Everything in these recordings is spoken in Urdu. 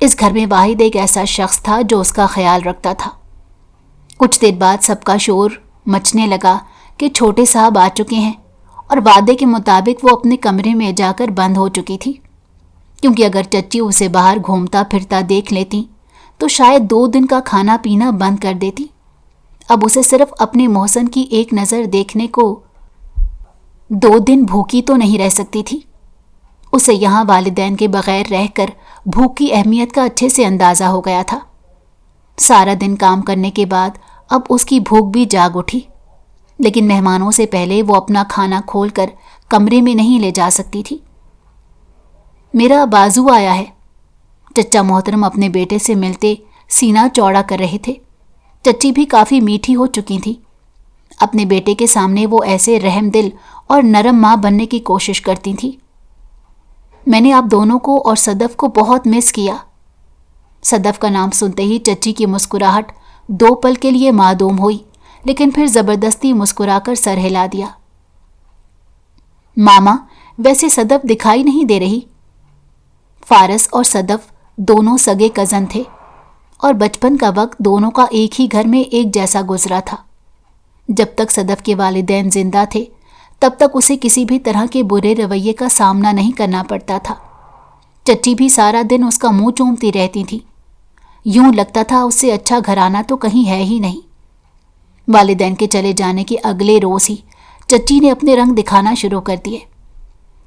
اس گھر میں واحد ایک ایسا شخص تھا جو اس کا خیال رکھتا تھا۔ کچھ دیر بعد سب کا شور مچنے لگا کہ چھوٹے صاحب آ چکے ہیں، اور وعدے کے مطابق وہ اپنے کمرے میں جا کر بند ہو چکی تھی، کیونکہ اگر چچی اسے باہر گھومتا پھرتا دیکھ لیتی تو شاید 2 دن کا کھانا پینا بند کر دیتی۔ اب اسے صرف اپنے محسن کی ایک نظر دیکھنے کو 2 دن بھوکی تو نہیں رہ سکتی تھی۔ اسے یہاں والدین کے بغیر رہ کر بھوک کی اہمیت کا اچھے سے اندازہ ہو گیا تھا۔ سارا دن کام کرنے کے بعد اب اس کی بھوک بھی جاگ اٹھی، لیکن مہمانوں سے پہلے وہ اپنا کھانا کھول کر کمرے میں نہیں لے جا سکتی تھی۔ میرا بازو آیا ہے، چچا محترم اپنے بیٹے سے ملتے سینہ چوڑا کر رہے تھے۔ چچی بھی کافی میٹھی ہو چکی تھی۔ اپنے بیٹے کے سامنے وہ ایسے رحم دل اور نرم ماں بننے کی کوشش کرتی تھی۔ میں نے آپ دونوں کو اور صدف کو بہت مس کیا۔ صدف کا نام سنتے ہی چچی کی مسکراہٹ 2 پل کے لیے معدوم ہوئی، لیکن پھر زبردستی مسکرا کر سر ہلا دیا۔ ماما، ویسے صدف دکھائی نہیں دے رہی۔ فارس اور صدف دونوں سگے کزن تھے، اور بچپن کا وقت دونوں کا ایک ہی گھر میں ایک جیسا گزرا تھا۔ جب تک صدف کے والدین زندہ تھے تب تک اسے کسی بھی طرح کے برے رویے کا سامنا نہیں کرنا پڑتا تھا۔ چچی بھی سارا دن اس کا منہ چومتی رہتی تھی، یوں لگتا تھا اس سے اچھا گھرانہ تو کہیں ہے ہی نہیں۔ والدین کے چلے جانے کے اگلے روز ہی چچی نے اپنے رنگ دکھانا شروع کر دیے۔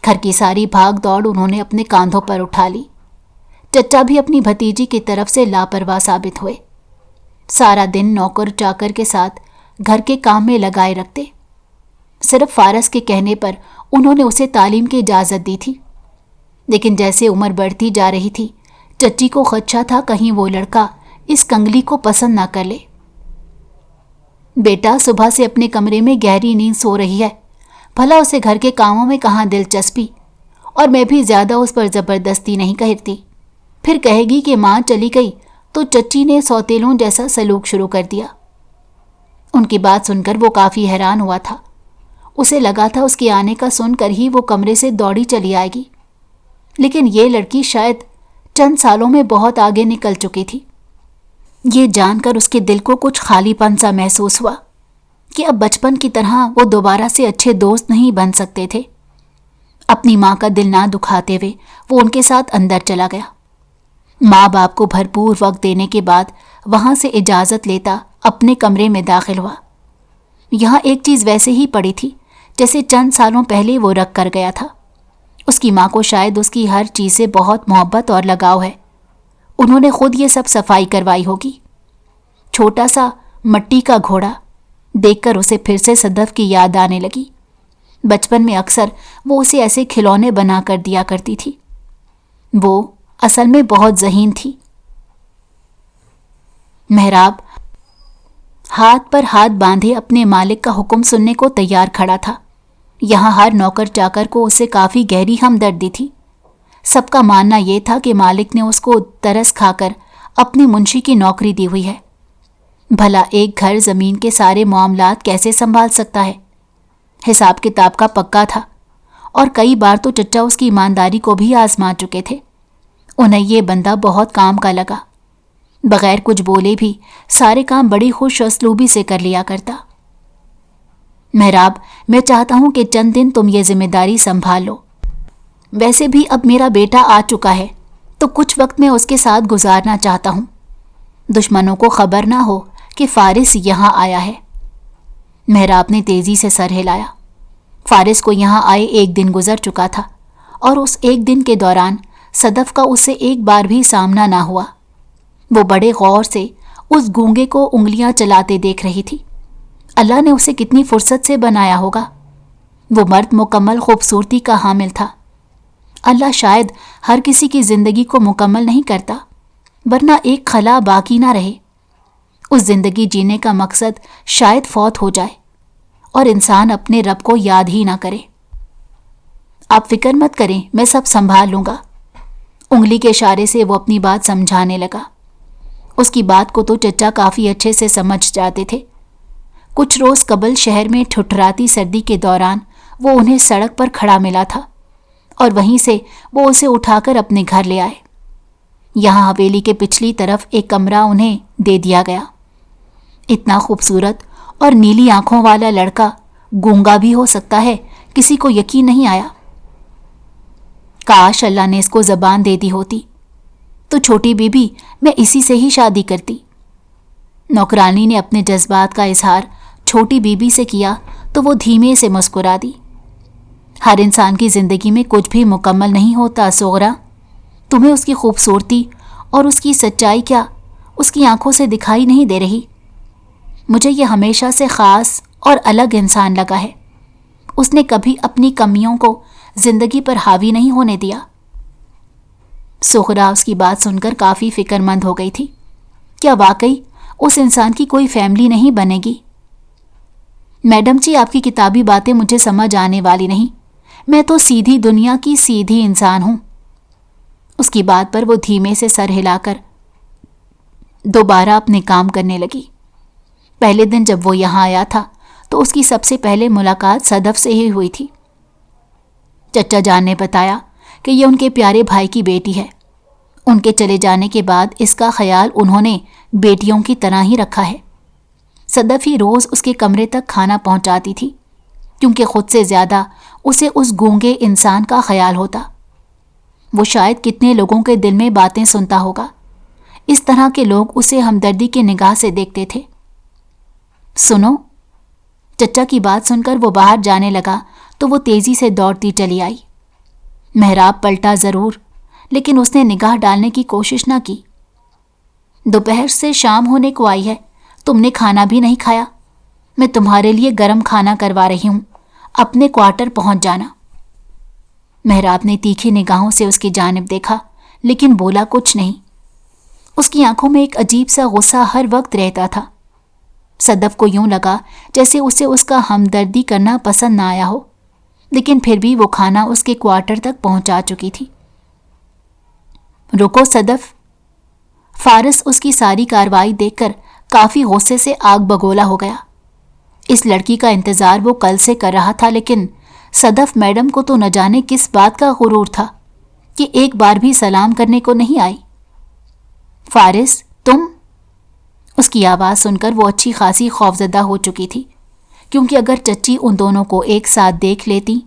گھر کی ساری بھاگ دوڑ انہوں نے اپنے کاندھوں پر اٹھا لی۔ چچا بھی اپنی بھتیجی کی طرف سے لاپرواہ ثابت ہوئے۔ سارا دن نوکر چاکر کے ساتھ گھر کے کام میں لگائے رکھتے۔ صرف فارس کے کہنے پر انہوں نے اسے تعلیم کی اجازت دی تھی، لیکن جیسے عمر بڑھتی جا رہی تھی چچی کو خدشہ تھا کہیں وہ لڑکا اس کنگلی کو پسند نہ کر لے۔ بیٹا صبح سے اپنے کمرے میں گہری نیند سو رہی ہے، بھلا اسے گھر کے کاموں میں کہاں دلچسپی، اور میں بھی زیادہ اس پر زبردستی نہیں کرتی۔ پھر کہے گی کہ ماں چلی گئی تو چچی نے سوتیلوں جیسا سلوک شروع کر دیا۔ ان کی بات سن کر وہ کافی حیران ہوا تھا۔ اسے لگا تھا اس کے آنے کا سن کر ہی وہ کمرے سے دوڑی چلی آئے گی، لیکن یہ لڑکی شاید چند سالوں میں بہت آگے نکل چکی تھی۔ یہ جان کر اس کے دل کو کچھ خالی پن سا محسوس ہوا کہ اب بچپن کی طرح وہ دوبارہ سے اچھے دوست نہیں بن سکتے تھے۔ اپنی ماں کا دل نہ دکھاتے ہوئے وہ ان کے ساتھ اندر چلا گیا۔ ماں باپ کو بھرپور وقت دینے کے بعد وہاں سے اجازت لیتا اپنے کمرے میں داخل ہوا۔ یہاں ایک چیز ویسے ہی پڑی تھی جیسے چند سالوں پہلے وہ رکھ کر گیا تھا۔ اس کی ماں کو شاید اس کی ہر چیز سے بہت محبت اور لگاؤ ہے۔ انہوں نے خود یہ سب صفائی کروائی ہوگی۔ چھوٹا سا مٹی کا گھوڑا دیکھ کر اسے پھر سے صدف کی یاد آنے لگی۔ بچپن میں اکثر وہ اسے ایسے کھلونے بنا کر دیا کرتی تھی۔ وہ اصل میں بہت ذہین تھی۔ محراب ہاتھ پر ہاتھ باندھے اپنے مالک کا حکم سننے کو تیار کھڑا تھا۔ یہاں ہر نوکر چاکر کو اس سے کافی گہری ہمدردی تھی۔ سب کا ماننا یہ تھا کہ مالک نے اس کو ترس کھا کر اپنی منشی کی نوکری دی ہوئی ہے۔ بھلا ایک گھر زمین کے سارے معاملات کیسے سنبھال سکتا ہے؟ حساب کتاب کا پکا تھا، اور کئی بار تو چچا اس کی ایمانداری کو بھی آزما چکے تھے۔ انہیں یہ بندہ بہت کام کا لگا۔ بغیر کچھ بولے بھی سارے کام بڑی خوش اسلوبی سے کر لیا کرتا۔ محراب، میں چاہتا ہوں کہ چند دن تم یہ ذمہ داری سنبھال لو۔ ویسے بھی اب میرا بیٹا آ چکا ہے تو کچھ وقت میں اس کے ساتھ گزارنا چاہتا ہوں۔ دشمنوں کو خبر نہ ہو کہ فارس یہاں آیا ہے۔ محراب نے تیزی سے سر ہلایا۔ فارس کو یہاں آئے 1 دن گزر چکا تھا، اور اس 1 دن کے دوران صدف کا اس سے ایک بار بھی سامنا نہ ہوا۔ وہ بڑے غور سے اس گونگے کو انگلیاں چلاتے دیکھ رہی تھی۔ اللہ نے اسے کتنی فرصت سے بنایا ہوگا۔ وہ مرد مکمل خوبصورتی کا حامل تھا۔ اللہ شاید ہر کسی کی زندگی کو مکمل نہیں کرتا، ورنہ ایک خلا باقی نہ رہے۔ اس زندگی جینے کا مقصد شاید فوت ہو جائے اور انسان اپنے رب کو یاد ہی نہ کرے۔ آپ فکر مت کریں، میں سب سنبھال لوں گا۔ انگلی کے اشارے سے وہ اپنی بات سمجھانے لگا۔ اس کی بات کو تو چچا کافی اچھے سے سمجھ جاتے تھے۔ کچھ روز قبل شہر میں ٹھٹھراتی سردی کے دوران وہ انہیں سڑک پر کھڑا ملا تھا، اور وہیں سے وہ اسے اٹھا کر اپنے گھر لے آئے۔ یہاں حویلی کے پچھلی طرف ایک کمرہ انہیں دے دیا گیا۔ اتنا خوبصورت اور نیلی آنکھوں والا لڑکا گونگا بھی ہو سکتا ہے، کسی کو یقین نہیں آیا۔ کاش اللہ نے اس کو زبان دے دی ہوتی تو چھوٹی بی بی میں اسی سے ہی شادی کرتی۔ نوکرانی نے اپنے جذبات کا اظہار چھوٹی بی بی سے کیا تو وہ دھیمے سے مسکرا دی۔ ہر انسان کی زندگی میں کچھ بھی مکمل نہیں ہوتا صغرا، تمہیں اس کی خوبصورتی اور اس کی سچائی کیا اس کی آنکھوں سے دکھائی نہیں دے رہی؟ مجھے یہ ہمیشہ سے خاص اور الگ انسان لگا ہے۔ اس نے کبھی اپنی کمیوں کو زندگی پر حاوی نہیں ہونے دیا۔ صغرا اس کی بات سن کر کافی فکر مند ہو گئی تھی۔ کیا واقعی اس انسان کی کوئی فیملی نہیں بنے گی؟ میڈم جی، آپ کی کتابی باتیں مجھے سمجھ آنے والی نہیں، میں تو سیدھی دنیا کی سیدھی انسان ہوں۔ اس کی بات پر وہ دھیمے سے سر ہلا کر دوبارہ اپنے کام کرنے لگی۔ پہلے دن جب وہ یہاں آیا تھا تو اس کی سب سے پہلے ملاقات صدف سے ہی ہوئی تھی۔ چچا جان نے بتایا کہ یہ ان کے پیارے بھائی کی بیٹی ہے۔ ان کے چلے جانے کے بعد اس کا خیال انہوں نے بیٹیوں کی طرح ہی رکھا ہے۔ صدف ہی روز اس کے کمرے تک کھانا پہنچاتی تھی، کیونکہ خود سے زیادہ اسے اس گونگے انسان کا خیال ہوتا۔ وہ شاید کتنے لوگوں کے دل میں باتیں سنتا ہوگا۔ اس طرح کے لوگ اسے ہمدردی کی نگاہ سے دیکھتے تھے۔ سنو، چچا کی بات سن کر وہ باہر جانے لگا تو وہ تیزی سے دوڑتی چلی آئی۔ محراب پلٹا ضرور، لیکن اس نے نگاہ ڈالنے کی کوشش نہ کی۔ دوپہر سے شام ہونے کو آئی ہے، تم نے کھانا بھی نہیں کھایا۔ میں تمہارے لیے گرم کھانا کروا رہی ہوں، اپنے کوارٹر پہنچ جانا۔ محراب نے تیکھی نگاہوں سے اس کی جانب دیکھا، لیکن بولا کچھ نہیں۔ اس کی آنکھوں میں ایک عجیب سا غصہ ہر وقت رہتا تھا۔ صدف کو یوں لگا جیسے اسے اس کا ہمدردی کرنا پسند نہ آیا ہو، لیکن پھر بھی وہ کھانا اس کے کوارٹر تک پہنچا چکی تھی۔ رکو صدف۔ فارس اس کی ساری کارروائی دیکھ کر کافی غصے سے آگ بگولا ہو گیا۔ اس لڑکی کا انتظار وہ کل سے کر رہا تھا، لیکن صدف میڈم کو تو نہ جانے کس بات کا غرور تھا کہ ایک بار بھی سلام کرنے کو نہیں آئی۔ فارس، تم؟ اس کی آواز سن کر وہ اچھی خاصی خوفزدہ ہو چکی تھی، کیونکہ اگر چچی ان دونوں کو ایک ساتھ دیکھ لیتی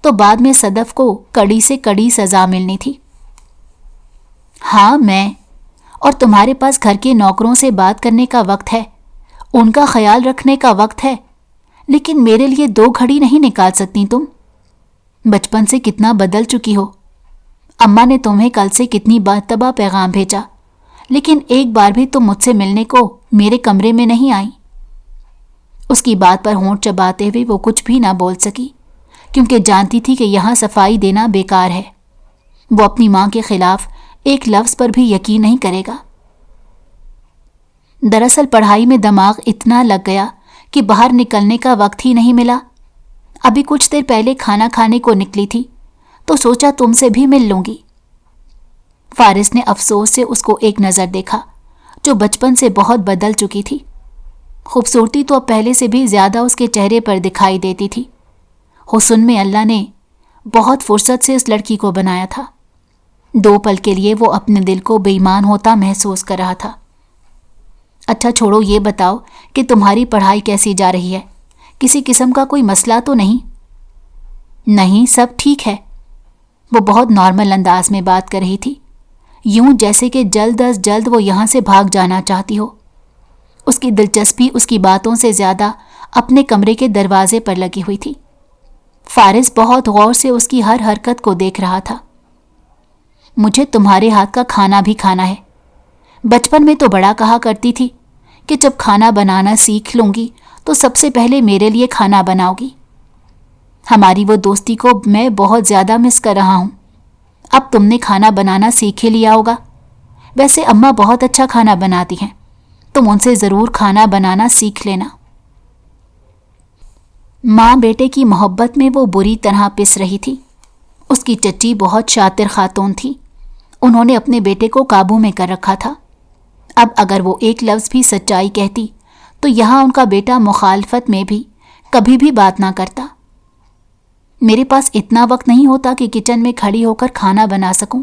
تو بعد میں صدف کو کڑی سے کڑی سزا ملنی تھی۔ ہاں میں، اور تمہارے پاس گھر کے نوکروں سے بات کرنے کا وقت ہے، ان کا خیال رکھنے کا وقت ہے، لیکن میرے لیے 2 گھڑی نہیں نکال سکتی تم؟ بچپن سے کتنا بدل چکی ہو۔ اماں نے تمہیں کل سے کتنی مرتبہ پیغام بھیجا، لیکن ایک بار بھی تم مجھ سے ملنے کو میرے کمرے میں نہیں آئی۔ اس کی بات پر ہونٹ چباتے ہوئے وہ کچھ بھی نہ بول سکی، کیونکہ جانتی تھی کہ یہاں صفائی دینا بیکار ہے۔ وہ اپنی ماں کے خلاف ایک لفظ پر بھی یقین نہیں کرے گا۔ دراصل پڑھائی میں دماغ اتنا لگ گیا کہ باہر نکلنے کا وقت ہی نہیں ملا۔ ابھی کچھ دیر پہلے کھانا کھانے کو نکلی تھی تو سوچا تم سے بھی مل لوں گی۔ فارس نے افسوس سے اس کو ایک نظر دیکھا، جو بچپن سے بہت بدل چکی تھی۔ خوبصورتی تو اب پہلے سے بھی زیادہ اس کے چہرے پر دکھائی دیتی تھی۔ حسن میں اللہ نے بہت فرصت سے اس لڑکی کو بنایا تھا۔ 2 پل کے لیے وہ اپنے دل کو بے ایمان ہوتا محسوس کر رہا تھا۔ اچھا چھوڑو، یہ بتاؤ کہ تمہاری پڑھائی کیسی جا رہی ہے؟ کسی قسم کا کوئی مسئلہ تو نہیں؟ نہیں، سب ٹھیک ہے۔ وہ بہت نارمل انداز میں بات کر رہی تھی، یوں جیسے کہ جلد از جلد وہ یہاں سے بھاگ جانا چاہتی ہو۔ اس کی دلچسپی اس کی باتوں سے زیادہ اپنے کمرے کے دروازے پر لگی ہوئی تھی۔ فارس بہت غور سے اس کی ہر حرکت کو دیکھ رہا تھا۔ مجھے تمہارے ہاتھ کا کھانا بھی کھانا ہے۔ بچپن میں تو بڑا کہا کرتی تھی کہ جب کھانا بنانا سیکھ لوں گی تو سب سے پہلے میرے لیے کھانا بناؤ گی۔ ہماری وہ دوستی کو میں بہت زیادہ مس کر رہا ہوں۔ اب تم نے کھانا بنانا سیکھ ہی لیا ہوگا۔ ویسے اماں بہت اچھا کھانا بناتی ہیں، تم ان سے ضرور کھانا بنانا سیکھ لینا۔ ماں بیٹے کی محبت میں وہ بری طرح پس رہی تھی۔ اس کی چچی بہت شاطر خاتون تھی، انہوں نے اپنے بیٹے کو قابو میں کر رکھا تھا۔ اب اگر وہ ایک لفظ بھی سچائی کہتی تو یہاں ان کا بیٹا مخالفت میں بھی کبھی بھی بات نہ کرتا۔ میرے پاس اتنا وقت نہیں ہوتا کہ کچن میں کھڑی ہو کر کھانا بنا سکوں۔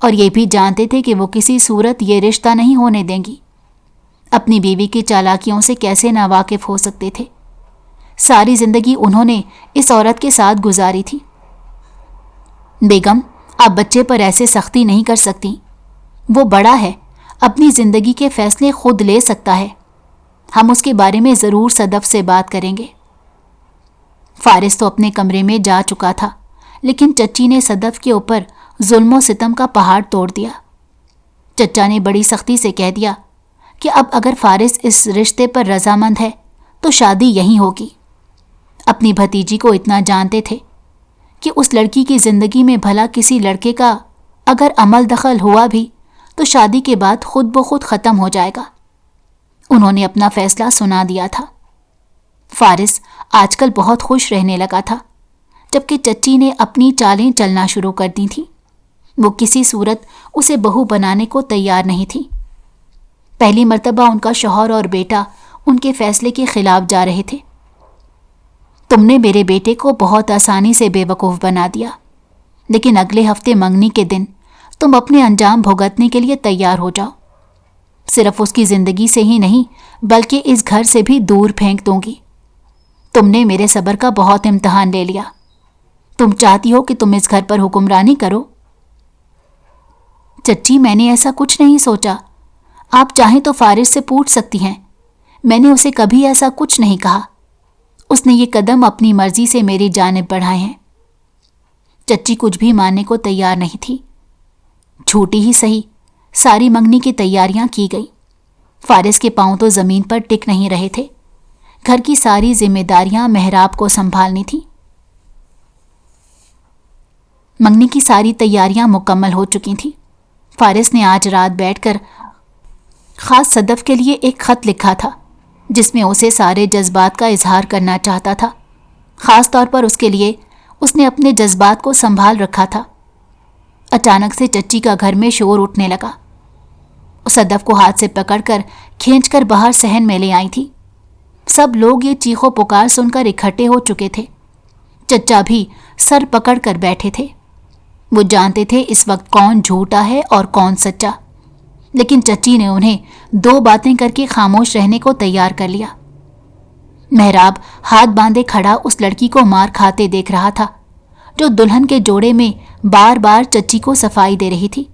اور یہ بھی جانتے تھے کہ وہ کسی صورت یہ رشتہ نہیں ہونے دیں گی۔ اپنی بیوی کی چالاکیوں سے کیسے ناواقف ہو سکتے تھے؟ ساری زندگی انہوں نے اس عورت کے ساتھ گزاری تھی۔ بیگم، آپ بچے پر ایسے سختی نہیں کر سکتی۔ وہ بڑا ہے، اپنی زندگی کے فیصلے خود لے سکتا ہے۔ ہم اس کے بارے میں ضرور صدف سے بات کریں گے۔ فارس تو اپنے کمرے میں جا چکا تھا، لیکن چچی نے صدف کے اوپر ظلم و ستم کا پہاڑ توڑ دیا۔ چچا نے بڑی سختی سے کہہ دیا کہ اب اگر فارس اس رشتے پر رضامند ہے تو شادی یہیں ہوگی۔ اپنی بھتیجی کو اتنا جانتے تھے کہ اس لڑکی کی زندگی میں بھلا کسی لڑکے کا اگر عمل دخل ہوا بھی تو شادی کے بعد خود بخود ختم ہو جائے گا۔ انہوں نے اپنا فیصلہ سنا دیا تھا۔ فارس آج کل بہت خوش رہنے لگا تھا، جبکہ چچی نے اپنی چالیں چلنا شروع کر دی تھیں۔ وہ کسی صورت اسے بہو بنانے کو تیار نہیں تھی۔ پہلی مرتبہ ان کا شوہر اور بیٹا ان کے فیصلے کے خلاف جا رہے تھے۔ تم نے میرے بیٹے کو بہت آسانی سے بے وقوف بنا دیا، لیکن اگلے ہفتے منگنی کے دن تم اپنے انجام بھگتنے کے لیے تیار ہو جاؤ۔ صرف اس کی زندگی سے ہی نہیں بلکہ اس گھر سے بھی دور پھینک دوں گی۔ تم نے میرے صبر کا بہت امتحان لے لیا۔ تم چاہتی ہو کہ تم اس گھر پر حکمرانی کرو؟ چچی، میں نے ایسا کچھ نہیں سوچا۔ آپ چاہیں تو فارس سے پوچھ سکتی ہیں، میں نے اسے کبھی ایسا کچھ نہیں کہا۔ اس نے یہ قدم اپنی مرضی سے میری جانب بڑھائے ہیں۔ چچی کچھ بھی ماننے کو تیار نہیں تھی۔ جھوٹی ہی سہی، ساری منگنی کی تیاریاں کی گئی۔ فارس کے پاؤں تو زمین پر ٹک نہیں رہے تھے۔ گھر کی ساری ذمہ داریاں محراب کو سنبھالنی تھی۔ منگنی کی ساری تیاریاں مکمل ہو چکی تھیں۔ فارس نے آج رات بیٹھ کر خاص صدف کے لیے ایک خط لکھا تھا، جس میں اسے سارے جذبات کا اظہار کرنا چاہتا تھا۔ خاص طور پر اس کے لیے اس نے اپنے جذبات کو سنبھال رکھا تھا۔ اچانک سے چچی کا گھر میں شور اٹھنے لگا۔ صدف کو ہاتھ سے پکڑ کر کھینچ کر باہر صحن میں لے آئی تھی۔ سب لوگ یہ چیخو پکار سن کر اکٹھے ہو چکے تھے۔ چچا بھی سر پکڑ کر بیٹھے تھے۔ وہ جانتے تھے اس وقت کون جھوٹا ہے اور کون سچا، لیکن چچی نے انہیں دو باتیں کر کے خاموش رہنے کو تیار کر لیا۔ محراب ہاتھ باندھے کھڑا اس لڑکی کو مار کھاتے دیکھ رہا تھا، جو دلہن کے جوڑے میں بار بار چچی کو صفائی دے رہی تھی۔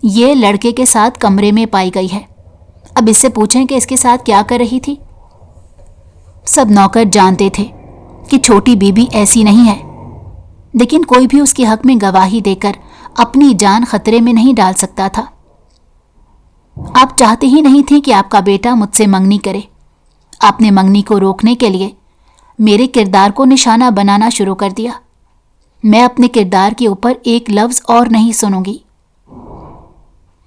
یہ لڑکے کے ساتھ کمرے میں پائی گئی ہے، اب اس سے پوچھیں کہ اس کے ساتھ کیا کر رہی تھی۔ سب نوکر جانتے تھے کہ چھوٹی بیوی ایسی نہیں ہے، لیکن کوئی بھی اس کے حق میں گواہی دے کر اپنی جان خطرے میں نہیں ڈال سکتا تھا۔ آپ چاہتے ہی نہیں تھے کہ آپ کا بیٹا مجھ سے منگنی کرے۔ آپ نے منگنی کو روکنے کے لیے میرے کردار کو نشانہ بنانا شروع کر دیا۔ میں اپنے کردار کے اوپر ایک لفظ اور نہیں سنوں گی۔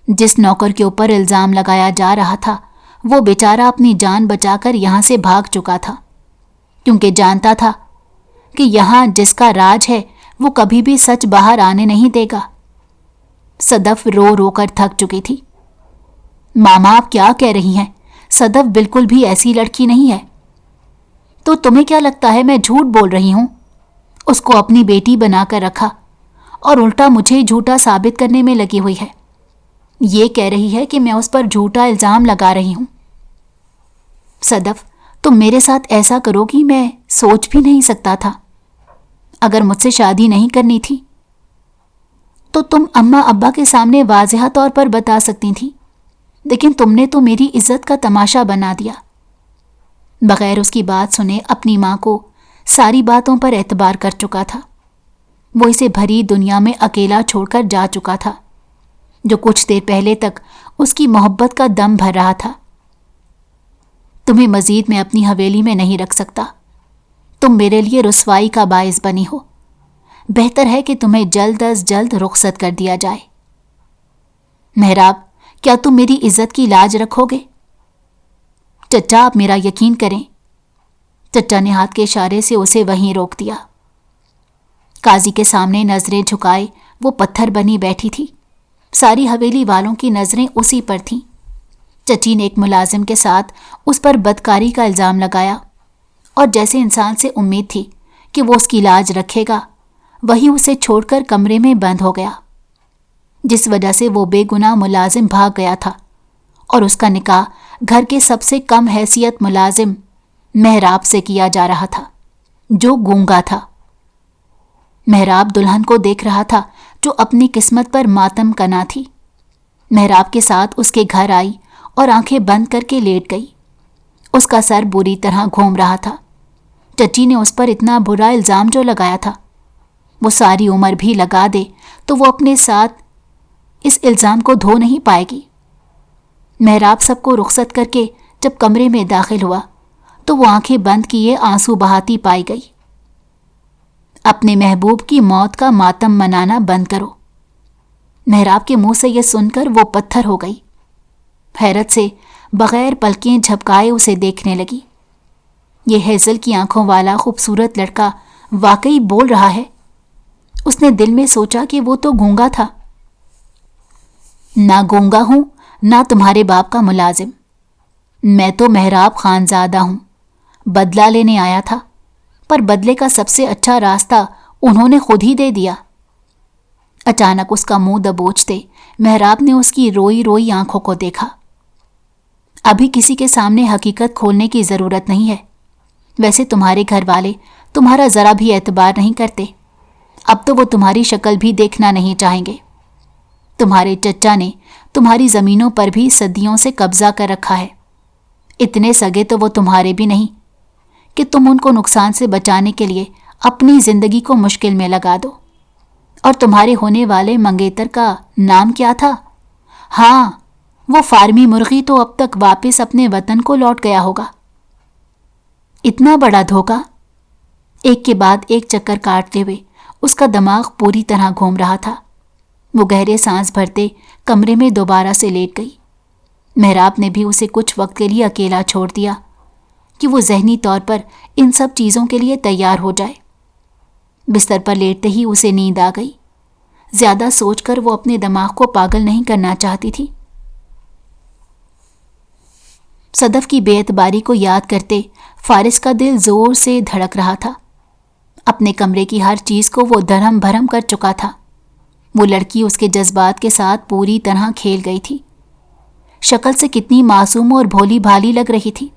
جس نوکر کے اوپر الزام لگایا جا رہا تھا وہ بیچارہ اپنی جان بچا کر یہاں سے بھاگ چکا تھا، کیونکہ جانتا تھا کہ یہاں جس کا راج ہے وہ کبھی بھی سچ باہر آنے نہیں دے گا۔ صدف رو رو کر تھک چکی تھی۔ ماما، آپ کیا کہہ رہی ہیں؟ صدف بالکل بھی ایسی لڑکی نہیں ہے۔ تو تمہیں کیا لگتا ہے میں جھوٹ بول رہی ہوں؟ اس کو اپنی بیٹی بنا کر رکھا اور الٹا مجھے جھوٹا ثابت کرنے میں لگی ہوئی ہے۔ یہ کہہ رہی ہے کہ میں اس پر جھوٹا الزام لگا رہی ہوں۔ صدف، تم میرے ساتھ ایسا کرو گی میں سوچ بھی نہیں سکتا تھا۔ اگر مجھ سے شادی نہیں کرنی تھی تو تم اماں ابا کے سامنے واضح طور پر بتا سکتی تھی، لیکن تم نے تو میری عزت کا تماشا بنا دیا۔ بغیر اس کی بات سنے اپنی ماں کو ساری باتوں پر اعتبار کر چکا تھا۔ وہ اسے بھری دنیا میں اکیلا چھوڑ کر جا چکا تھا، جو کچھ دیر پہلے تک اس کی محبت کا دم بھر رہا تھا۔ تمہیں مزید میں اپنی حویلی میں نہیں رکھ سکتا۔ تم میرے لیے رسوائی کا باعث بنی ہو۔ بہتر ہے کہ تمہیں جلد از جلد رخصت کر دیا جائے۔ محراب، کیا تم میری عزت کی لاج رکھو گے؟ چچا، آپ میرا یقین کریں۔ چچا نے ہاتھ کے اشارے سے اسے وہیں روک دیا۔ قاضی کے سامنے نظریں جھکائے وہ پتھر بنی بیٹھی تھی۔ ساری حویلی والوں کی نظریں اسی پر تھیں۔ چچی نے ایک ملازم کے ساتھ اس پر بدکاری کا الزام لگایا، اور جیسے انسان سے امید تھی کہ وہ اس کی لاج رکھے گا، وہی اسے چھوڑ کر کمرے میں بند ہو گیا۔ جس وجہ سے وہ بے گناہ ملازم بھاگ گیا تھا اور اس کا نکاح گھر کے سب سے کم حیثیت ملازم محراب سے کیا جا رہا تھا جو گونگا تھا۔ محراب دلہن کو دیکھ رہا تھا جو اپنی قسمت پر ماتم کنا تھی۔ محراب کے ساتھ اس کے گھر آئی اور آنکھیں بند کر کے لیٹ گئی۔ اس کا سر بری طرح گھوم رہا تھا۔ چچی نے اس پر اتنا برا الزام جو لگایا تھا، وہ ساری عمر بھی لگا دے تو وہ اپنے ساتھ اس الزام کو دھو نہیں پائے گی۔ محراب سب کو رخصت کر کے جب کمرے میں داخل ہوا تو وہ آنکھیں بند کیے آنسو بہاتی پائی گئی۔ اپنے محبوب کی موت کا ماتم منانا بند کرو۔ محراب کے منہ سے یہ سن کر وہ پتھر ہو گئی۔ حیرت سے بغیر پلکیں جھپکائے اسے دیکھنے لگی۔ یہ ہیزل کی آنکھوں والا خوبصورت لڑکا واقعی بول رہا ہے۔ اس نے دل میں سوچا کہ وہ تو گونگا تھا۔ نہ گونگا ہوں نہ تمہارے باپ کا ملازم، میں تو محراب خانزادہ ہوں۔ بدلہ لینے آیا تھا، پر بدلے کا سب سے اچھا راستہ انہوں نے خود ہی دے دیا۔ اچانک اس کا منہ دبوچتے محراب نے اس کی روئی روئی آنکھوں کو دیکھا۔ ابھی کسی کے سامنے حقیقت کھولنے کی ضرورت نہیں ہے۔ ویسے تمہارے گھر والے تمہارا ذرا بھی اعتبار نہیں کرتے، اب تو وہ تمہاری شکل بھی دیکھنا نہیں چاہیں گے۔ تمہارے چچا نے تمہاری زمینوں پر بھی صدیوں سے قبضہ کر رکھا ہے۔ اتنے سگے تو وہ تمہارے بھی نہیں کہ تم ان کو نقصان سے بچانے کے لیے اپنی زندگی کو مشکل میں لگا دو۔ اور تمہارے ہونے والے منگیتر کا نام کیا تھا؟ ہاں، وہ فارمی مرغی تو اب تک واپس اپنے وطن کو لوٹ گیا ہوگا۔ اتنا بڑا دھوکہ! ایک کے بعد ایک چکر کاٹتے ہوئے اس کا دماغ پوری طرح گھوم رہا تھا۔ وہ گہرے سانس بھرتے کمرے میں دوبارہ سے لیٹ گئی۔ محراب نے بھی اسے کچھ وقت کے لیے اکیلا چھوڑ دیا کہ وہ ذہنی طور پر ان سب چیزوں کے لیے تیار ہو جائے۔ بستر پر لیٹتے ہی اسے نیند آ گئی۔ زیادہ سوچ کر وہ اپنے دماغ کو پاگل نہیں کرنا چاہتی تھی۔ صدف کی بے اعتباری کو یاد کرتے فارس کا دل زور سے دھڑک رہا تھا۔ اپنے کمرے کی ہر چیز کو وہ دھرم بھرم کر چکا تھا۔ وہ لڑکی اس کے جذبات کے ساتھ پوری طرح کھیل گئی تھی۔ شکل سے کتنی معصوم اور بھولی بھالی لگ رہی تھی۔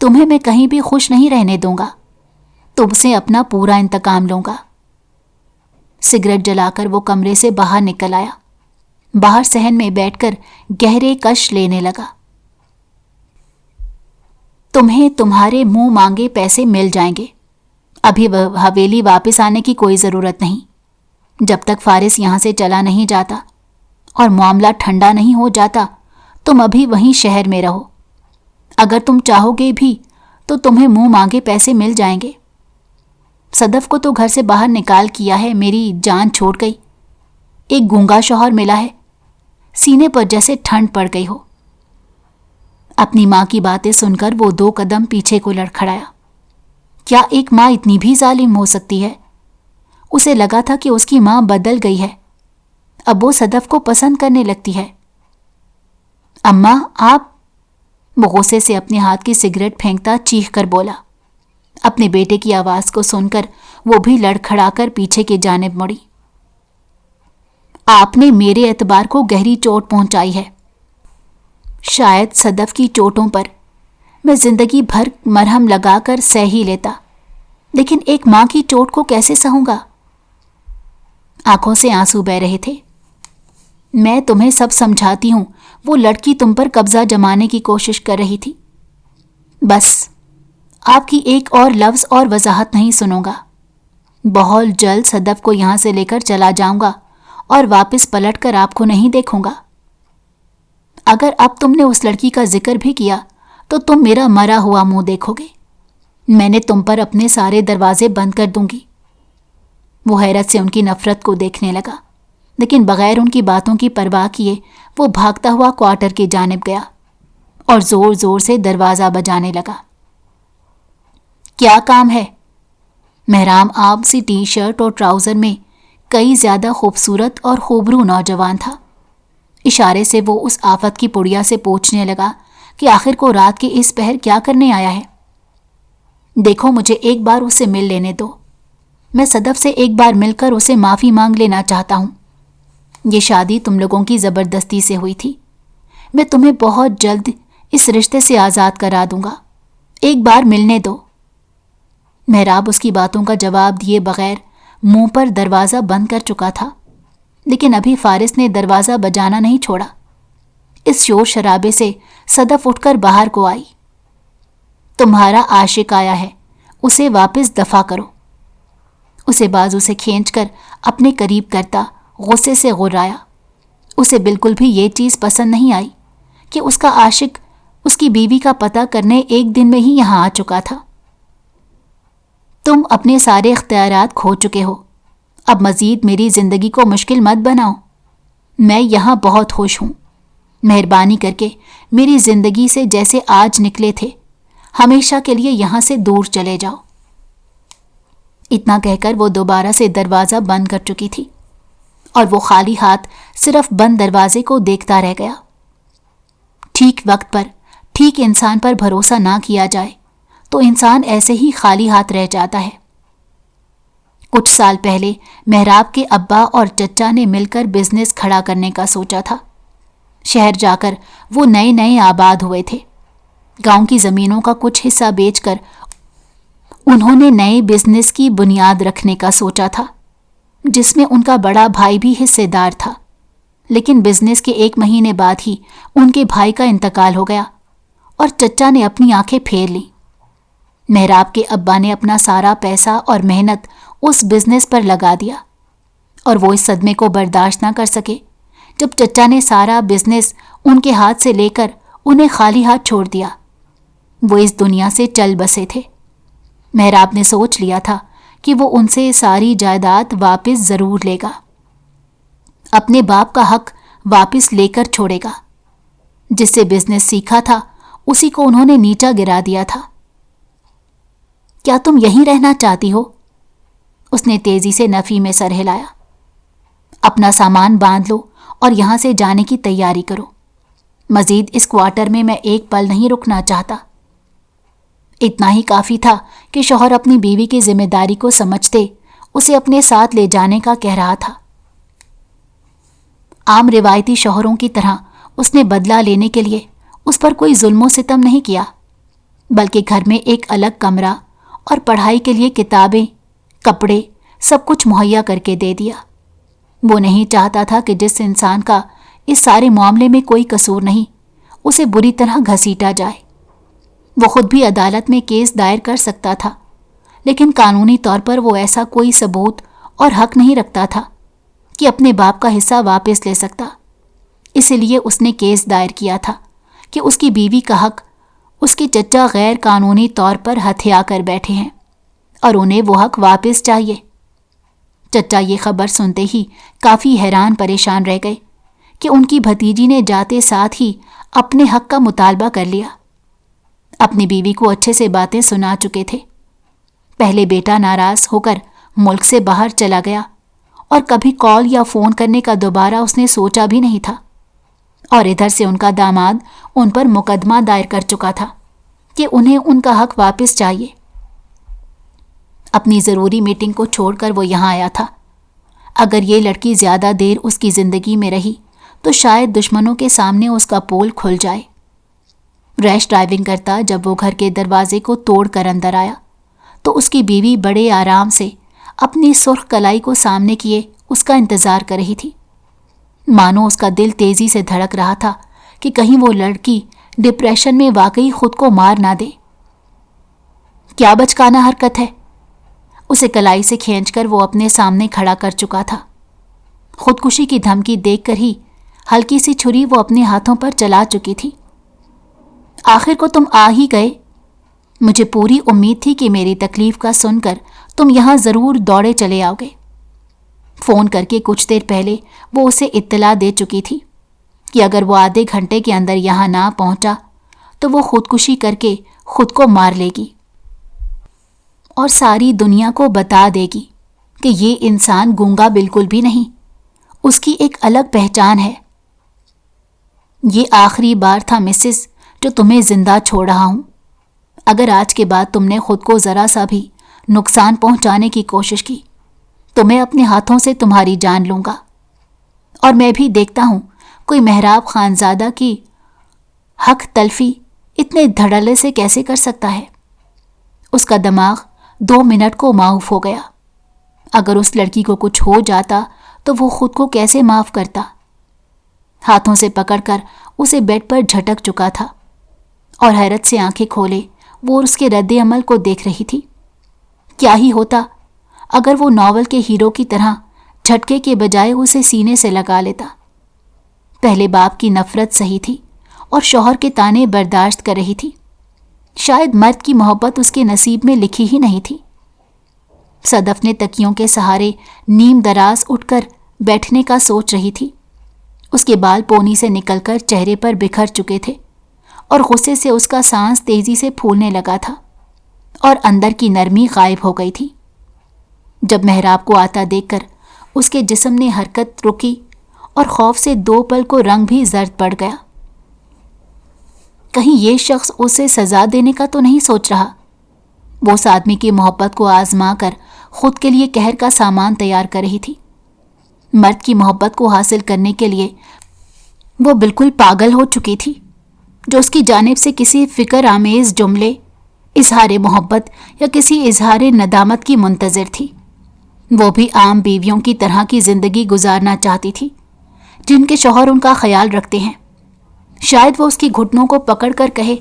تمہیں میں کہیں بھی خوش نہیں رہنے دوں گا، تم سے اپنا پورا انتقام لوں گا۔ سگریٹ جلا کر وہ کمرے سے باہر نکل آیا۔ باہر صحن میں بیٹھ کر گہرے کش لینے لگا۔ تمہیں تمہارے منہ مانگے پیسے مل جائیں گے۔ ابھی حویلی واپس آنے کی کوئی ضرورت نہیں۔ جب تک فارس یہاں سے چلا نہیں جاتا اور معاملہ ٹھنڈا نہیں ہو جاتا، تم ابھی وہیں شہر میں رہو۔ اگر تم چاہو گے بھی تو تمہیں منہ مانگے پیسے مل جائیں گے۔ صدف کو تو گھر سے باہر نکال کیا ہے، میری جان چھوڑ گئی۔ ایک گونگا شوہر ملا ہے، سینے پر جیسے ٹھنڈ پڑ گئی ہو۔ اپنی ماں کی باتیں سن کر وہ 2 قدم پیچھے کو لڑکھڑایا۔ کیا ایک ماں اتنی بھی ظالم ہو سکتی ہے؟ اسے لگا تھا کہ اس کی ماں بدل گئی ہے، اب وہ صدف کو پسند کرنے لگتی ہے۔ اماں آپ، وہ غصے سے اپنے ہاتھ کی سگریٹ پھینکتا چیخ کر بولا۔ اپنے بیٹے کی آواز کو سن کر وہ بھی لڑکھڑا کر پیچھے کی جانب مڑی۔ آپ نے میرے اعتبار کو گہری چوٹ پہنچائی ہے۔ شاید صدف کی چوٹوں پر میں زندگی بھر مرہم لگا کر سہ ہی لیتا، لیکن ایک ماں کی چوٹ کو کیسے سہوں گا؟ آنکھوں سے آنسو بہہ رہے تھے۔ میں تمہیں سب سمجھاتی ہوں، وہ لڑکی تم پر قبضہ جمانے کی کوشش کر رہی تھی۔ بس آپ کی ایک اور لفظ اور وضاحت نہیں سنوں گا۔ بہت جلد صدف کو یہاں سے لے کر چلا جاؤں گا اور واپس پلٹ کر آپ کو نہیں دیکھوں گا۔ اگر اب تم نے اس لڑکی کا ذکر بھی کیا تو تم میرا مرا ہوا منہ دیکھو گے۔ میں نے تم پر اپنے سارے دروازے بند کر دوں گی۔ وہ حیرت سے ان کی نفرت کو دیکھنے لگا، لیکن بغیر ان کی باتوں کی پرواہ کیے وہ بھاگتا ہوا کوارٹر کی جانب گیا اور زور زور سے دروازہ بجانے لگا۔ کیا کام ہے؟ محرام آب سی ٹی شرٹ اور ٹراؤزر میں کئی زیادہ خوبصورت اور خوبرو نوجوان تھا۔ اشارے سے وہ اس آفت کی پڑیا سے پوچھنے لگا کہ آخر کو رات کے اس پہر کیا کرنے آیا ہے۔ دیکھو، مجھے ایک بار اس سے مل لینے دو۔ میں صدف سے ایک بار مل کر اسے معافی مانگ لینا چاہتا ہوں۔ یہ شادی تم لوگوں کی زبردستی سے ہوئی تھی. میں تمہیں بہت جلد اس رشتے سے آزاد کرا دوں گا. ایک بار ملنے دو. محراب اس کی باتوں کا جواب دیے بغیر منہ پر دروازہ بند کر چکا تھا، لیکن ابھی فارس نے دروازہ بجانا نہیں چھوڑا. اس شور شرابے سے صدف اٹھ کر باہر کو آئی. تمہارا عاشق آیا ہے، اسے واپس دفع کرو. اسے بازو سے کھینچ کر اپنے قریب کرتا غصے سے غرایا. اسے بالکل بھی یہ چیز پسند نہیں آئی کہ اس کا عاشق اس کی بیوی کا پتہ کرنے ایک دن میں ہی یہاں آ چکا تھا. تم اپنے سارے اختیارات کھو چکے ہو. اب مزید میری زندگی کو مشکل مت بناؤ. میں یہاں بہت خوش ہوں. مہربانی کر کے میری زندگی سے جیسے آج نکلے تھے ہمیشہ کے لیے یہاں سے دور چلے جاؤ. اتنا کہہ کر وہ دوبارہ سے دروازہ بند کر چکی تھی اور وہ خالی ہاتھ صرف بند دروازے کو دیکھتا رہ گیا. ٹھیک وقت پر ٹھیک انسان پر بھروسہ نہ کیا جائے تو انسان ایسے ہی خالی ہاتھ رہ جاتا ہے. کچھ سال پہلے محراب کے ابا اور چچا نے مل کر بزنس کھڑا کرنے کا سوچا تھا. شہر جا کر وہ نئے نئے آباد ہوئے تھے. گاؤں کی زمینوں کا کچھ حصہ بیچ کر انہوں نے نئے بزنس کی بنیاد رکھنے کا سوچا تھا، جس میں ان کا بڑا بھائی بھی حصے دار تھا. لیکن بزنس کے 1 مہینے بعد ہی ان کے بھائی کا انتقال ہو گیا اور چچا نے اپنی آنکھیں پھیر لیں. محراب کے ابا نے اپنا سارا پیسہ اور محنت اس بزنس پر لگا دیا اور وہ اس صدمے کو برداشت نہ کر سکے جب چچا نے سارا بزنس ان کے ہاتھ سے لے کر انہیں خالی ہاتھ چھوڑ دیا. وہ اس دنیا سے چل بسے تھے. محراب نے سوچ لیا تھا کہ وہ ان سے ساری جائیداد واپس ضرور لے گا، اپنے باپ کا حق واپس لے کر چھوڑے گا. جس سے بزنس سیکھا تھا اسی کو انہوں نے نیچا گرا دیا تھا. کیا تم یہیں رہنا چاہتی ہو؟ اس نے تیزی سے نفی میں سر ہلایا. اپنا سامان باندھ لو اور یہاں سے جانے کی تیاری کرو. مزید اس کوارٹر میں ایک پل نہیں رکنا چاہتا. اتنا ہی کافی تھا کہ شوہر اپنی بیوی کی ذمہ داری کو سمجھتے اسے اپنے ساتھ لے جانے کا کہہ رہا تھا. عام روایتی شوہروں کی طرح اس نے بدلہ لینے کے لیے اس پر کوئی ظلم و ستم نہیں کیا، بلکہ گھر میں ایک الگ کمرہ اور پڑھائی کے لیے کتابیں، کپڑے، سب کچھ مہیا کر کے دے دیا. وہ نہیں چاہتا تھا کہ جس انسان کا اس سارے معاملے میں کوئی قصور نہیں اسے بری طرح گھسیٹا جائے. وہ خود بھی عدالت میں کیس دائر کر سکتا تھا، لیکن قانونی طور پر وہ ایسا کوئی ثبوت اور حق نہیں رکھتا تھا کہ اپنے باپ کا حصہ واپس لے سکتا. اسی لیے اس نے کیس دائر کیا تھا کہ اس کی بیوی کا حق اس کے چچا غیر قانونی طور پر ہتھیا کر بیٹھے ہیں اور انہیں وہ حق واپس چاہیے. چچا یہ خبر سنتے ہی کافی حیران پریشان رہ گئے کہ ان کی بھتیجی نے جاتے ساتھ ہی اپنے حق کا مطالبہ کر لیا. اپنی بیوی کو اچھے سے باتیں سنا چکے تھے. پہلے بیٹا ناراض ہو کر ملک سے باہر چلا گیا اور کبھی کال یا فون کرنے کا دوبارہ اس نے سوچا بھی نہیں تھا. اور ادھر سے ان کا داماد ان پر مقدمہ دائر کر چکا تھا کہ انہیں ان کا حق واپس چاہیے. اپنی ضروری میٹنگ کو چھوڑ کر وہ یہاں آیا تھا. اگر یہ لڑکی زیادہ دیر اس کی زندگی میں رہی تو شاید دشمنوں کے سامنے اس کا پول کھل جائے. ریش ڈرائیونگ کرتا جب وہ گھر کے دروازے کو توڑ کر اندر آیا تو اس کی بیوی بڑے آرام سے اپنی سرخ کلائی کو سامنے کیے اس کا انتظار کر رہی تھی. مانو اس کا دل تیزی سے دھڑک رہا تھا کہ کہیں وہ لڑکی ڈپریشن میں واقعی خود کو مار نہ دے. کیا بچکانہ حرکت ہے! اسے کلائی سے کھینچ کر وہ اپنے سامنے کھڑا کر چکا تھا. خودکشی کی دھمکی دیکھ کر ہی ہلکی سی چھری وہ اپنے ہاتھوں پر چلا چکی تھی. آخر کو تم آ ہی گئے. مجھے پوری امید تھی کہ میری تکلیف کا سن کر تم یہاں ضرور دوڑے چلے آؤ گے. فون کر کے کچھ دیر پہلے وہ اسے اطلاع دے چکی تھی کہ اگر وہ آدھے گھنٹے کے اندر یہاں نہ پہنچا تو وہ خودکشی کر کے خود کو مار لے گی اور ساری دنیا کو بتا دے گی کہ یہ انسان گونگا بالکل بھی نہیں، اس کی ایک الگ پہچان ہے. یہ آخری بار تھا مسز جو تمہیں زندہ چھوڑ رہا ہوں. اگر آج کے بعد تم نے خود کو ذرا سا بھی نقصان پہنچانے کی کوشش کی تو میں اپنے ہاتھوں سے تمہاری جان لوں گا اور میں بھی دیکھتا ہوں کوئی مہراب خانزادہ کی حق تلفی اتنے دھڑلے سے کیسے کر سکتا ہے؟ اس کا دماغ 2 منٹ کو معاف ہو گیا۔ اگر اس لڑکی کو کچھ ہو جاتا تو وہ خود کو کیسے معاف کرتا؟ ہاتھوں سے پکڑ کر اسے بیڈ پر جھٹک چکا تھا اور حیرت سے آنکھیں کھولے وہ اس کے رد عمل کو دیکھ رہی تھی۔ کیا ہی ہوتا اگر وہ ناول کے ہیرو کی طرح جھٹکے کے بجائے اسے سینے سے لگا لیتا؟ پہلے باپ کی نفرت سہی تھی اور شوہر کے طعنے برداشت کر رہی تھی۔ شاید مرد کی محبت اس کے نصیب میں لکھی ہی نہیں تھی۔ صدف نے تکیوں کے سہارے نیم دراز اٹھ کر بیٹھنے کا سوچ رہی تھی۔ اس کے بال پونی سے نکل کر چہرے پر بکھر چکے تھے اور غصے سے اس کا سانس تیزی سے پھولنے لگا تھا اور اندر کی نرمی غائب ہو گئی تھی۔ جب محراب کو آتا دیکھ کر اس کے جسم نے حرکت رکی اور خوف سے 2 پل کو رنگ بھی زرد پڑ گیا۔ کہیں یہ شخص اسے سزا دینے کا تو نہیں سوچ رہا؟ وہ اس آدمی کی محبت کو آزما کر خود کے لیے قہر کا سامان تیار کر رہی تھی۔ مرد کی محبت کو حاصل کرنے کے لیے وہ بالکل پاگل ہو چکی تھی، جو اس کی جانب سے کسی فکر آمیز جملے، اظہار محبت یا کسی اظہار ندامت کی منتظر تھی۔ وہ بھی عام بیویوں کی طرح کی زندگی گزارنا چاہتی تھی جن کے شوہر ان کا خیال رکھتے ہیں۔ شاید وہ اس کی گھٹنوں کو پکڑ کر کہے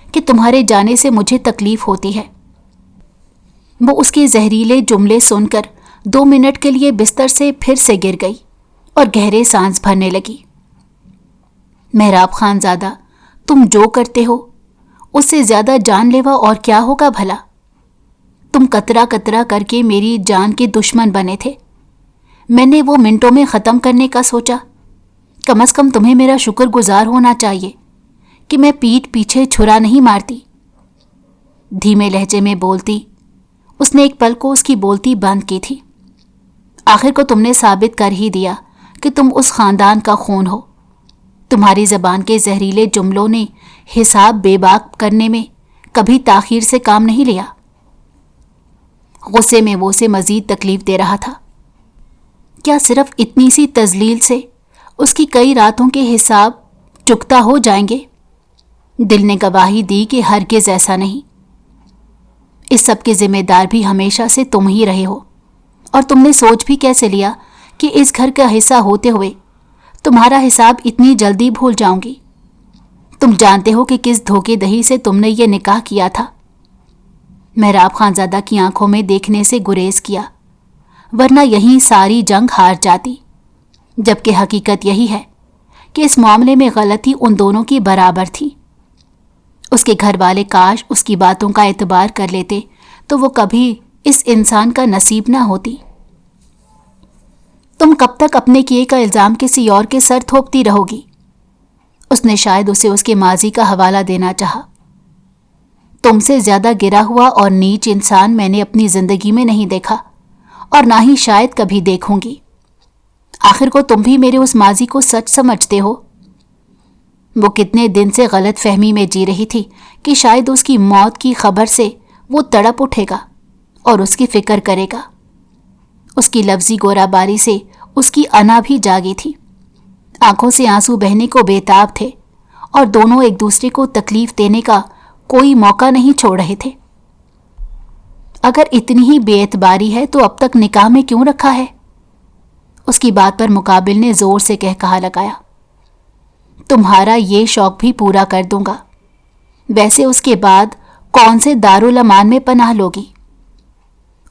کہ تمہارے جانے سے مجھے تکلیف ہوتی ہے۔ وہ اس کے زہریلے جملے سن کر 2 منٹ کے لیے بستر سے پھر سے گر گئی اور گہرے سانس بھرنے لگی۔ محراب خانزادہ، تم جو کرتے ہو اس سے زیادہ جان لیوا اور کیا ہوگا بھلا؟ تم قطرہ قطرہ کر کے میری جان کے دشمن بنے تھے۔ میں نے وہ منٹوں میں ختم کرنے کا سوچا۔ کم از کم تمہیں میرا شکر گزار ہونا چاہیے کہ میں پیٹھ پیچھے چھرا نہیں مارتی۔ دھیمے لہجے میں بولتی اس نے ایک پل کو اس کی بولتی بند کی تھی۔ آخر کو تم نے ثابت کر ہی دیا کہ تم اس خاندان کا خون ہو۔ تمہاری زبان کے زہریلے جملوں نے حساب بے باک کرنے میں کبھی تاخیر سے کام نہیں لیا۔ غصے میں وہ اسے مزید تکلیف دے رہا تھا۔ کیا صرف اتنی سی تذلیل سے اس کی کئی راتوں کے حساب چکتا ہو جائیں گے؟ دل نے گواہی دی کہ ہرگز ایسا نہیں۔ اس سب کے ذمہ دار بھی ہمیشہ سے تم ہی رہے ہو، اور تم نے سوچ بھی کیسے لیا کہ اس گھر کا حصہ ہوتے ہوئے تمہارا حساب اتنی جلدی بھول جاؤں گی؟ تم جانتے ہو کہ کس دھوکے دہی سے تم نے یہ نکاح کیا تھا۔ محراب خانزادہ کی آنکھوں میں دیکھنے سے گریز کیا، ورنہ یہی ساری جنگ ہار جاتی۔ جبکہ حقیقت یہی ہے کہ اس معاملے میں غلطی ان دونوں کی برابر تھی۔ اس کے گھر والے کاش اس کی باتوں کا اعتبار کر لیتے تو وہ کبھی اس انسان کا نصیب نہ ہوتی۔ تم کب تک اپنے کیے کا الزام کسی اور کے سر تھوپتی رہو گی؟ اس نے شاید اسے اس کے ماضی کا حوالہ دینا چاہا۔ تم سے زیادہ گرا ہوا اور نیچ انسان میں نے اپنی زندگی میں نہیں دیکھا، اور نہ ہی شاید کبھی دیکھوں گی۔ آخر کو تم بھی میرے اس ماضی کو سچ سمجھتے ہو؟ وہ کتنے دن سے غلط فہمی میں جی رہی تھی کہ شاید اس کی موت کی خبر سے وہ تڑپ اٹھے گا اور اس کی فکر کرے گا۔ اس کی لفظی گورا باری سے اس کی انا بھی جاگی تھی۔ آنکھوں سے آنسو بہنے کو بےتاب تھے اور دونوں ایک دوسرے کو تکلیف دینے کا کوئی موقع نہیں چھوڑ رہے تھے۔ اگر اتنی ہی بے اعتباری ہے تو اب تک نکاح میں کیوں رکھا ہے؟ اس کی بات پر مقابل نے زور سے کہا لگایا، تمہارا یہ شوق بھی پورا کر دوں گا۔ ویسے اس کے بعد کون سے دارالامان میں پناہ لوگی؟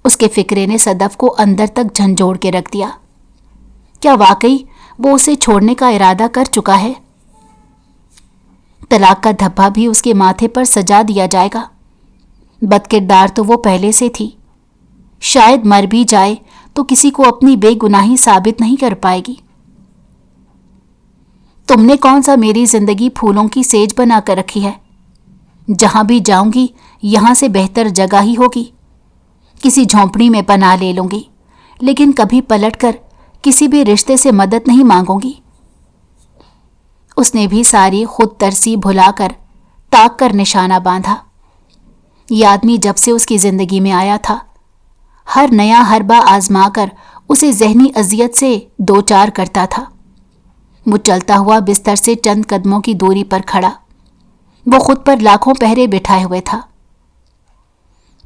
اس کے فکرے نے صدف کو اندر تک جھنجھوڑ کے رکھ دیا۔ کیا واقعی وہ اسے چھوڑنے کا ارادہ کر چکا ہے؟ طلاق کا دھبا بھی اس کے ماتھے پر سجا دیا جائے گا۔ بد کردار تو وہ پہلے سے تھی، شاید مر بھی جائے تو کسی کو اپنی بے گناہی ثابت نہیں کر پائے گی۔ تم نے کون سا میری زندگی پھولوں کی سیج بنا کر رکھی ہے؟ جہاں بھی جاؤں گی یہاں سے بہتر جگہ ہی ہوگی۔ کسی جھونپڑی میں پناہ لے لوں گی، لیکن کبھی پلٹ کر کسی بھی رشتے سے مدد نہیں مانگوں گی۔ اس نے بھی ساری خود ترسی بھلا کر تاک کر نشانہ باندھا۔ یہ آدمی جب سے اس کی زندگی میں آیا تھا، ہر نیا حربہ آزما کر اسے ذہنی اذیت سے دوچار کرتا تھا۔ وہ چلتا ہوا بستر سے چند قدموں کی دوری پر کھڑا، وہ خود پر لاکھوں پہرے بٹھائے ہوئے تھا۔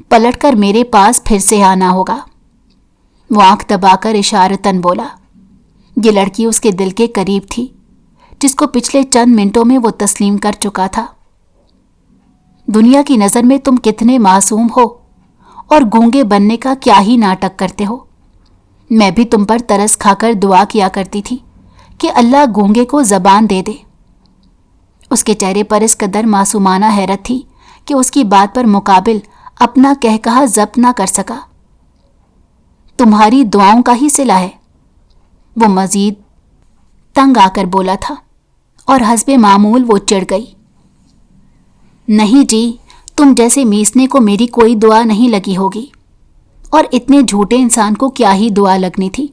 پلٹ کر میرے پاس پھر سے آنا ہوگا، وہ آنکھ دبا کر اشارتاً بولا۔ یہ لڑکی اس کے دل کے قریب تھی، جس کو پچھلے چند منٹوں میں وہ تسلیم کر چکا تھا۔ دنیا کی نظر میں تم کتنے معصوم ہو اور گونگے بننے کا کیا ہی ناٹک کرتے ہو۔ میں بھی تم پر ترس کھا کر دعا کیا کرتی تھی کہ اللہ گونگے کو زبان دے دے۔ اس کے چہرے پر اس قدر معصومانہ حیرت تھی کہ اس کی بات پر مقابل اپنا کہا ضبط نہ کر سکا۔ تمہاری دعاؤں کا ہی صلہ ہے، وہ مزید تنگ آ کر بولا تھا، اور حسب معمول وہ چڑ گئی۔ نہیں جی، تم جیسے میسنے کو میری کوئی دعا نہیں لگی ہوگی، اور اتنے جھوٹے انسان کو کیا ہی دعا لگنی تھی۔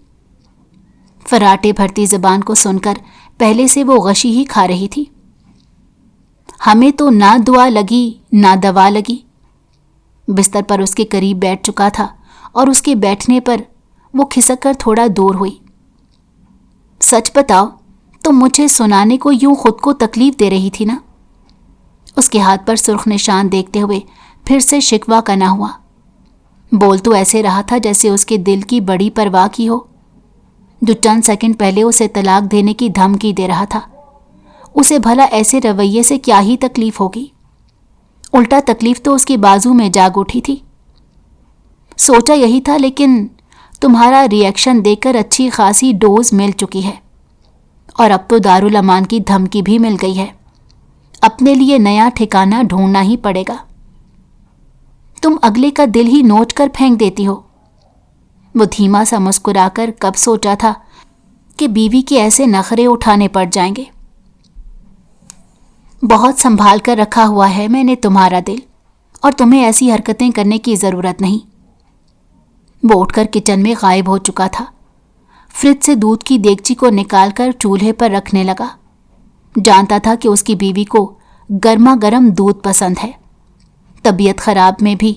فراٹے بھرتی زبان کو سن کر پہلے سے وہ غشی ہی کھا رہی تھی۔ ہمیں تو نہ دعا لگی نہ دوا لگی۔ بستر پر اس کے قریب بیٹھ چکا تھا اور اس کے بیٹھنے پر وہ کھسک کر تھوڑا دور ہوئی۔ سچ بتاؤ، تم مجھے سنانے کو یوں خود کو تکلیف دے رہی تھی نا؟ اس کے ہاتھ پر سرخ نشان دیکھتے ہوئے پھر سے شکوہ کرنا ہوا۔ بول تو ایسے رہا تھا جیسے اس کے دل کی بڑی پرواہ کی ہو، جو چند سیکنڈ پہلے اسے طلاق دینے کی دھمکی دے رہا تھا۔ اسے بھلا ایسے رویے سے کیا ہی تکلیف ہوگی؟ الٹا تکلیف تو اس کی بازو میں جاگ اٹھی تھی۔ سوچا یہی تھا، لیکن تمہارا ری ایکشن دیکھ کر اچھی خاصی ڈوز مل چکی ہے، اور اب تو دارالامان کی دھمکی بھی مل گئی ہے۔ اپنے لیے نیا ٹھکانہ ڈھونڈنا ہی پڑے گا۔ تم اگلے کا دل ہی نوچ کر پھینک دیتی ہو۔ وہ دھیما سا مسکرا کر کب سوچا تھا کہ بیوی کے ایسے نخرے اٹھانے پڑ جائیں گے۔ بہت سنبھال کر رکھا ہوا ہے میں نے تمہارا دل، اور تمہیں ایسی حرکتیں کرنے کی ضرورت نہیں۔ وہ اٹھ کر کچن میں غائب ہو چکا تھا۔ فریج سے دودھ کی دیگچی کو نکال کر چولہے پر رکھنے لگا۔ جانتا تھا کہ اس کی بیوی کو گرما گرم دودھ پسند ہے۔ طبیعت خراب میں بھی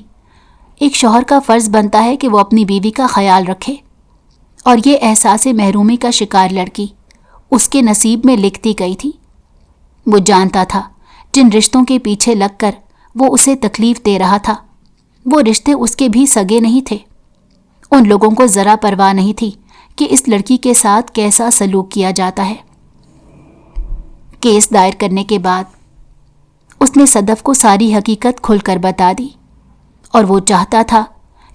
ایک شوہر کا فرض بنتا ہے کہ وہ اپنی بیوی کا خیال رکھے، اور یہ احساس محرومی کا شکار لڑکی اس کے نصیب میں لکھتی گئی تھی۔ وہ جانتا تھا جن رشتوں کے پیچھے لگ کر وہ اسے تکلیف دے رہا تھا، وہ رشتے اس کے بھی سگے نہیں تھے۔ ان لوگوں کو ذرا پرواہ نہیں تھی کہ اس لڑکی کے ساتھ کیسا سلوک کیا جاتا ہے۔ کیس دائر کرنے کے بعد اس نے صدف کو ساری حقیقت کھل کر بتا دی، اور وہ چاہتا تھا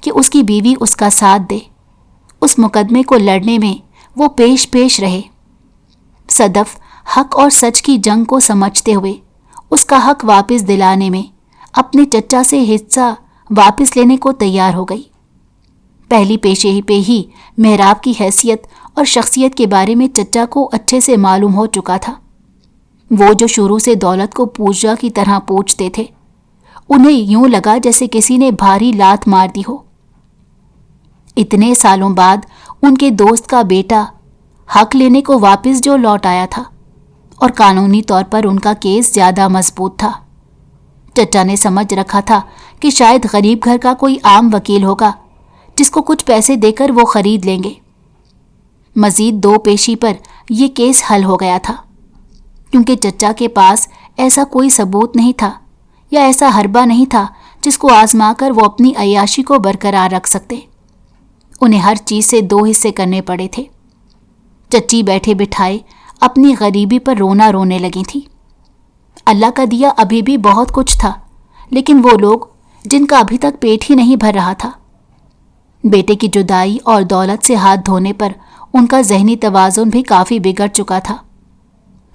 کہ اس کی بیوی اس کا ساتھ دے، اس مقدمے کو لڑنے میں وہ پیش رہے۔ صدف حق اور سچ کی جنگ کو سمجھتے ہوئے اس کا حق واپس دلانے میں اپنے چچا سے حصہ واپس لینے کو تیار ہو گئی۔ پہلی پیشے پہ ہی محراب کی حیثیت اور شخصیت کے بارے میں چچا کو اچھے سے معلوم ہو چکا تھا۔ وہ جو شروع سے دولت کو پوجا کی طرح پوجتے تھے، انہیں یوں لگا جیسے کسی نے بھاری لات مار دی ہو۔ اتنے سالوں بعد ان کے دوست کا بیٹا حق لینے کو واپس جو لوٹ آیا تھا، اور قانونی طور پر ان کا کیس زیادہ مضبوط تھا۔ چچا نے سمجھ رکھا تھا کہ شاید غریب گھر کا کوئی عام وکیل ہوگا جس کو کچھ پیسے دے کر وہ خرید لیں گے۔ مزید 2 پیشی پر یہ کیس حل ہو گیا تھا، کیونکہ چچا کے پاس ایسا کوئی ثبوت نہیں تھا یا ایسا حربہ نہیں تھا جس کو آزما کر وہ اپنی عیاشی کو برقرار رکھ سکتے۔ انہیں ہر چیز سے 2 حصے کرنے پڑے تھے۔ چچی بیٹھے بٹھائے اپنی غریبی پر رونے لگی تھی۔ اللہ کا دیا ابھی بھی بہت کچھ تھا، لیکن وہ لوگ جن کا ابھی تک پیٹ ہی نہیں بھر رہا تھا۔ بیٹے کی جدائی اور دولت سے ہاتھ دھونے پر ان کا ذہنی توازن بھی کافی بگڑ چکا تھا۔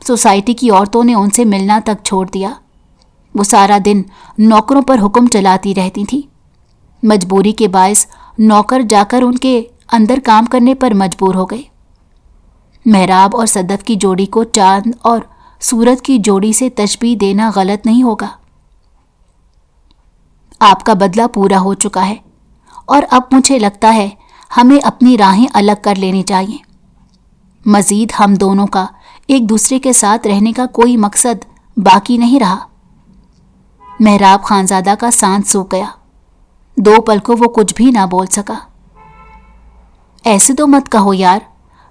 سوسائٹی کی عورتوں نے ان سے ملنا تک چھوڑ دیا۔ وہ سارا دن نوکروں پر حکم چلاتی رہتی تھی۔ مجبوری کے باعث نوکر جا کر ان کے اندر کام کرنے پر مجبور ہو گئے۔ محراب اور صدف کی جوڑی کو چاند اور سورج کی جوڑی سے تشبیہ دینا غلط نہیں ہوگا۔ آپ کا بدلہ پورا ہو چکا ہے، اور اب مجھے لگتا ہے ہمیں اپنی راہیں الگ کر لینی چاہیے۔ مزید ہم دونوں کا ایک دوسرے کے ساتھ رہنے کا کوئی مقصد باقی نہیں رہا۔ محراب خانزادہ کا سانس سوکھ گیا۔ 2 پل کو وہ کچھ بھی نہ بول سکا۔ ایسے تو مت کہو یار،